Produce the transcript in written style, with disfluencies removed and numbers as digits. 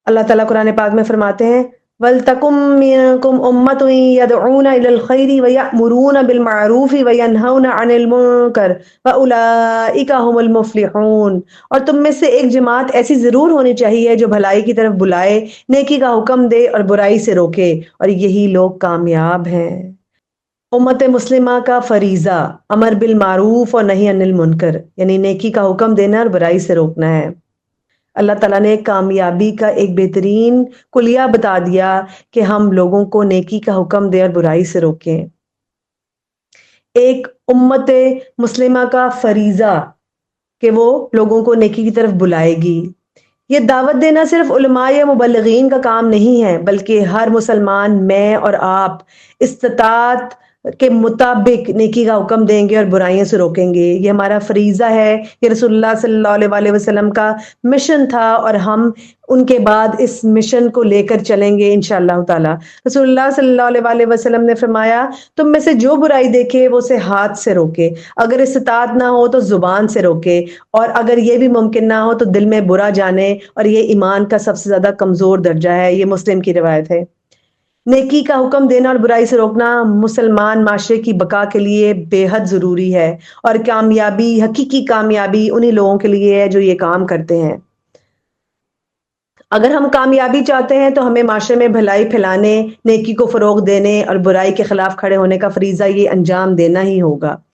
اللہ تعالیٰ قرآن پاک میں فرماتے ہیں وَلْتَكُم مِّنكُمْ أُمَّةٌ يَدْعُونَ إِلَى الْخَيْرِ وَيَأْمُرُونَ بِالْمَعْرُوفِ وَيَنْهَوْنَ عَنِ الْمُنكَرِ وَأُولَٰئِكَ هُمُ الْمُفْلِحُونَ۔ اور تم میں سے ایک جماعت ایسی ضرور ہونی چاہیے جو بھلائی کی طرف بلائے، نیکی کا حکم دے اور برائی سے روکے، اور یہی لوگ کامیاب ہیں۔ امت مسلمہ کا فریضہ امر بالمعروف اور نہی عن المنکر، یعنی نیکی کا حکم دینا اور برائی سے روکنا ہے۔ اللہ تعالیٰ نے کامیابی کا ایک بہترین کلیہ بتا دیا کہ ہم لوگوں کو نیکی کا حکم دیں اور برائی سے روکیں۔ ایک امت مسلمہ کا فریضہ کہ وہ لوگوں کو نیکی کی طرف بلائے گی۔ یہ دعوت دینا صرف علماء یا مبلغین کا کام نہیں ہے، بلکہ ہر مسلمان، میں اور آپ، استطاعت کے مطابق نیکی کا حکم دیں گے اور برائیوں سے روکیں گے۔ یہ ہمارا فریضہ ہے، یہ رسول اللہ صلی اللہ علیہ وسلم کا مشن تھا، اور ہم ان کے بعد اس مشن کو لے کر چلیں گے انشاءاللہ تعالی۔ رسول اللہ صلی اللہ علیہ وسلم نے فرمایا تم میں سے جو برائی دیکھے وہ اسے ہاتھ سے روکے، اگر استطاعت نہ ہو تو زبان سے روکے، اور اگر یہ بھی ممکن نہ ہو تو دل میں برا جانے، اور یہ ایمان کا سب سے زیادہ کمزور درجہ ہے۔ یہ مسلم کی روایت ہے۔ نیکی کا حکم دینا اور برائی سے روکنا مسلمان معاشرے کی بقا کے لیے بے حد ضروری ہے، اور کامیابی، حقیقی کامیابی انہی لوگوں کے لیے ہے جو یہ کام کرتے ہیں۔ اگر ہم کامیابی چاہتے ہیں تو ہمیں معاشرے میں بھلائی پھیلانے، نیکی کو فروغ دینے اور برائی کے خلاف کھڑے ہونے کا فریضہ یہ انجام دینا ہی ہوگا۔